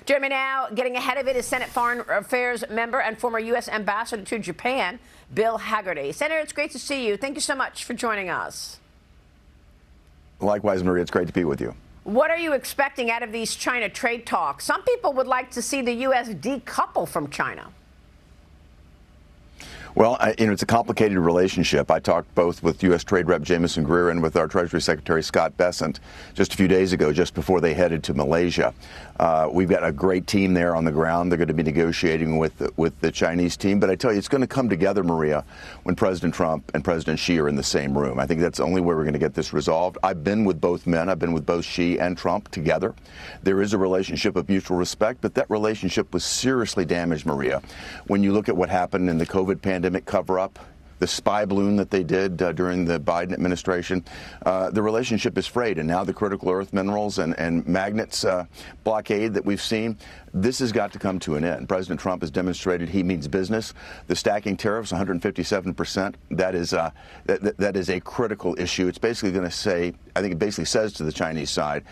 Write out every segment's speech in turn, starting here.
Joining me now, getting ahead of it, is Senate Foreign Affairs member and former U.S. Ambassador to Japan, Bill Hagerty. Senator, it's great to see you. Thank you so much for joining us. Likewise, Maria, it's great to be with you. What are you expecting out of these China trade talks? Some people would like to see the U.S. decouple from China. Well, it's a complicated relationship. I talked both with U.S. Trade Rep Jamieson Greer and with our Treasury Secretary Scott Bessent just a few days ago, just before they headed to Malaysia. We've got a great team there on the ground. They're going to be negotiating with the Chinese team. But I tell you, it's going to come together, Maria, when President Trump and President Xi are in the same room. I think that's the only way we're going to get this resolved. I've been with both men. I've been with both Xi and Trump together. There is a relationship of mutual respect, but that relationship was seriously damaged, Maria, when you look at what happened in the COVID pandemic cover-up, the spy balloon that they did during the Biden administration. The relationship is frayed, and now the critical earth minerals and magnets blockade that we've seen, this has got to come to an end. President Trump has demonstrated he means business. The stacking tariffs, 157%, that is a critical issue. It's basically going to say, I think it basically says to the Chinese side,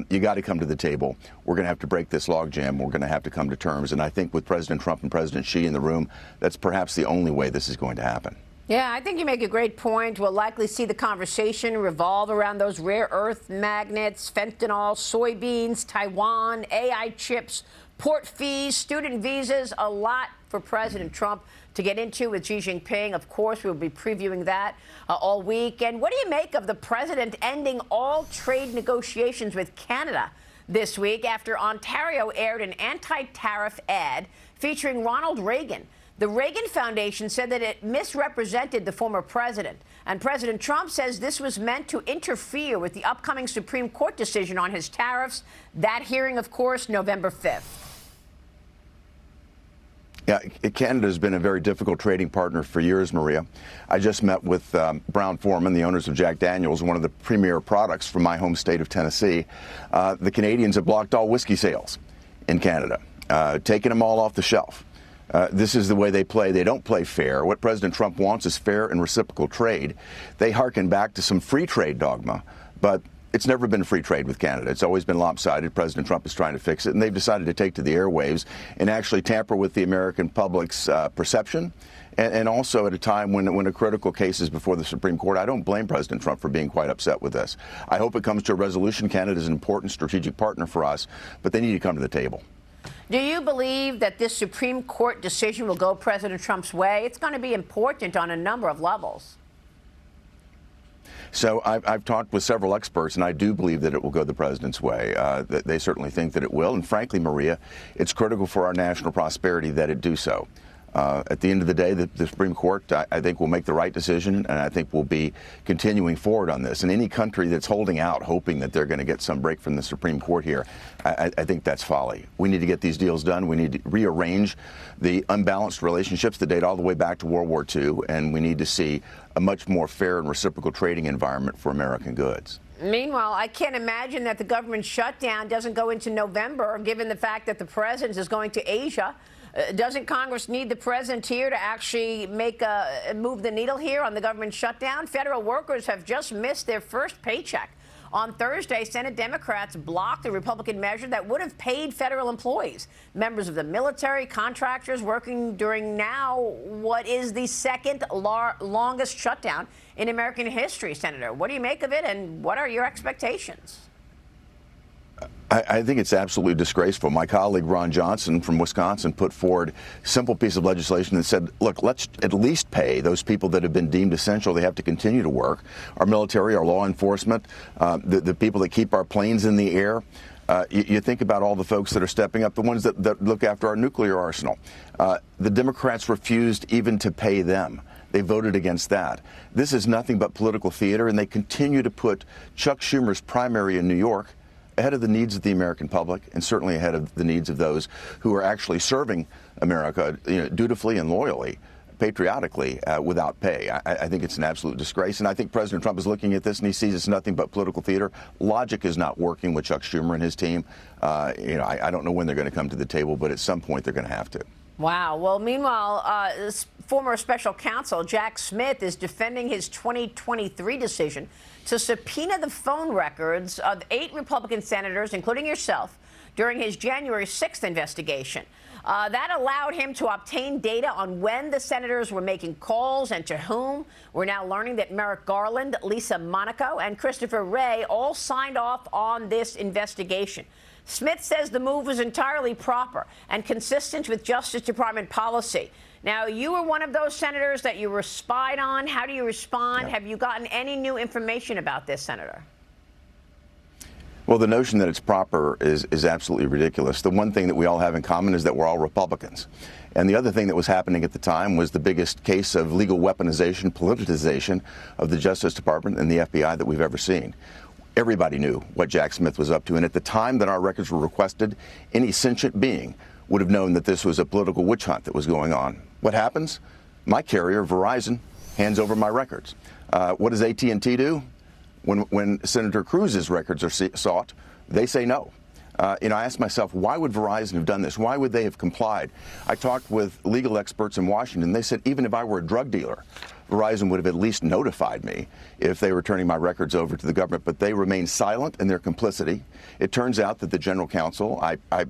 you got to come to the table. We're going to have to break this logjam. We're going to have to come to terms. And I think with President Trump and President Xi in the room, that's perhaps the only way this is going to happen. Yeah, I think you make a great point. We'll likely see the conversation revolve around those rare earth magnets, fentanyl, soybeans, Taiwan, AI chips, port fees, student visas, a lot for President Trump to get into with Xi Jinping. Of course, we'll be previewing that all week. And what do you make of the president ending all trade negotiations with Canada this week after Ontario aired an anti-tariff ad featuring Ronald Reagan? The Reagan Foundation said that it misrepresented the former president. And President Trump says this was meant to interfere with the upcoming Supreme Court decision on his tariffs. That hearing, of course, November 5th. Yeah, Canada's been a very difficult trading partner for years, Maria. I just met with Brown-Forman, the owners of Jack Daniels, one of the premier products from my home state of Tennessee. The Canadians have blocked all whiskey sales in Canada, taking them all off the shelf. This is the way they play. They don't play fair. What President Trump wants is fair and reciprocal trade. They hearken back to some free trade dogma, but it's never been free trade with Canada. It's always been lopsided. President Trump is trying to fix it, and they've decided to take to the airwaves and actually tamper with the American public's perception. And also at a time when a critical case is before the Supreme Court. I don't blame President Trump for being quite upset with this. I hope it comes to a resolution. Canada is an important strategic partner for us, but they need to come to the table. Do you believe that this Supreme Court decision will go President Trump's way? It's going to be important on a number of levels. So I've talked with several experts, and I do believe that it will go the president's way. They certainly think that it will. And frankly, Maria, it's critical for our national prosperity that it do so. At the end of the day, the Supreme Court, I think, will make the right decision, and I think we'll be continuing forward on this. And any country that's holding out, hoping that they're going to get some break from the Supreme Court here, I think that's folly. We need to get these deals done. We need to rearrange the unbalanced relationships that date all the way back to World War II, and we need to see a much more fair and reciprocal trading environment for American goods. Meanwhile, I can't imagine that the government shutdown doesn't go into November, given the fact that the president is going to Asia. Doesn't Congress need the president here to actually move the needle here on the government shutdown? Federal workers have just missed their first paycheck. On Thursday, Senate Democrats blocked a Republican measure that would have paid federal employees, members of the military, contractors working during now what is the second longest shutdown in American history. Senator, what do you make of it, and what are your expectations? I think it's absolutely disgraceful. My colleague Ron Johnson from Wisconsin put forward a simple piece of legislation that said, look, let's at least pay those people that have been deemed essential. They have to continue to work. Our military, our law enforcement, the people that keep our planes in the air. You think about all the folks that are stepping up, the ones that look after our nuclear arsenal. The Democrats refused even to pay them. They voted against that. This is nothing but political theater, and they continue to put Chuck Schumer's primary in New York ahead of the needs of the American public, and certainly ahead of the needs of those who are actually serving America, dutifully and loyally, patriotically, without pay. I think it's an absolute disgrace, and I think President Trump is looking at this and he sees it's nothing but political theater. Logic is not working with Chuck Schumer and his team. I don't know when they're going to come to the table, but at some point they're going to have to. Wow. Well, meanwhile, former special counsel Jack Smith is defending his 2023 decision to subpoena the phone records of 8 Republican senators, including yourself, during his January 6th investigation. That allowed him to obtain data on when the senators were making calls and to whom. We're now learning that Merrick Garland, Lisa Monaco, and Christopher Wray all signed off on this investigation. Smith says the move was entirely proper and consistent with Justice Department policy. Now, you were one of those senators that you were spied on. How do you respond? Yeah. Have you gotten any new information about this, Senator? Well, the notion that it's proper is absolutely ridiculous. The one thing that we all have in common is that we're all Republicans. And the other thing that was happening at the time was the biggest case of legal weaponization, politicization of the Justice Department and the FBI that we've ever seen. Everybody knew what Jack Smith was up to. And at the time that our records were requested, any sentient being would have known that this was a political witch hunt that was going on. What happens? My carrier, Verizon, hands over my records. What does AT&T do? When Senator Cruz's records are sought, they say no. I asked myself, why would Verizon have done this? Why would they have complied? I talked with legal experts in Washington. They said even if I were a drug dealer, Verizon would have at least notified me if they were turning my records over to the government. But they remained silent in their complicity. It turns out that the general counsel, I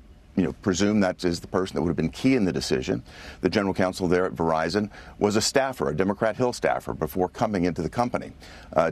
presume that is the person that would have been key in the decision. The general counsel there at Verizon was a staffer, a Democrat Hill staffer, before coming into the company.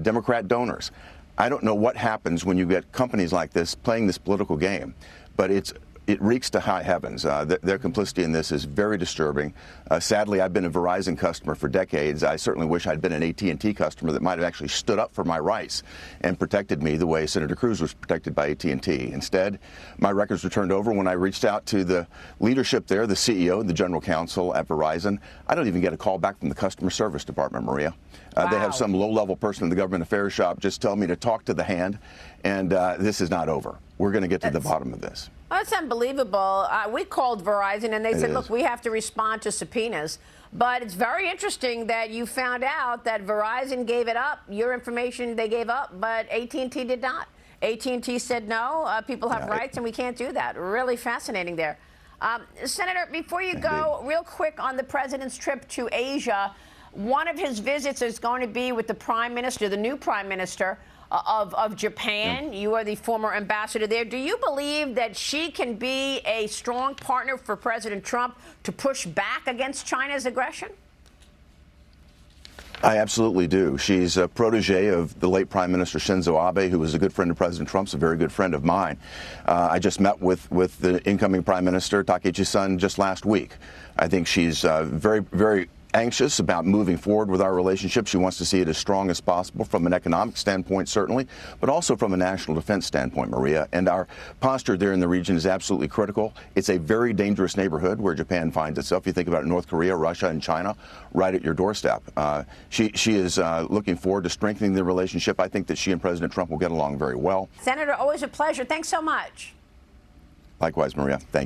Democrat donors. I don't know what happens when you get companies like this playing this political game, but it reeks to high heavens. Their complicity in this is very disturbing. Sadly, I've been a Verizon customer for decades. I certainly wish I'd been an AT&T customer that might have actually stood up for my rights and protected me the way Senator Cruz was protected by AT&T. Instead, my records were turned over when I reached out to the leadership there, the CEO and the general counsel at Verizon. I don't even get a call back from the customer service department, Maria. Wow. They have some low-level person in the government affairs shop just tell me to talk to the hand, and this is not over. We're going to get to the bottom of this. Oh, that's unbelievable. We called Verizon and they said, look, we have to respond to subpoenas. But it's very interesting that you found out that Verizon gave it up, your information they gave up, but AT&T did not. AT&T said no, people have rights and we can't do that. Really fascinating there. Senator, before you go, real quick on the president's trip to Asia, one of his visits is going to be with the prime minister, the new prime minister of Japan. You are the former ambassador there. Do you believe that she can be a strong partner for President Trump to push back against China's aggression? I absolutely do. She's a protege of the late Prime Minister Shinzo Abe, who was a good friend of President Trump's, a very good friend of mine. I just met with the incoming Prime Minister, Takeichi-san, just last week. I think she's very, very anxious about moving forward with our relationship. She wants to see it as strong as possible from an economic standpoint, certainly, but also from a national defense standpoint, Maria. And our posture there in the region is absolutely critical. It's a very dangerous neighborhood where Japan finds itself. You think about North Korea, Russia, and China right at your doorstep. She is looking forward to strengthening the relationship. I think that she and President Trump will get along very well. Senator, always a pleasure. Thanks so much. Likewise, Maria. Thank you.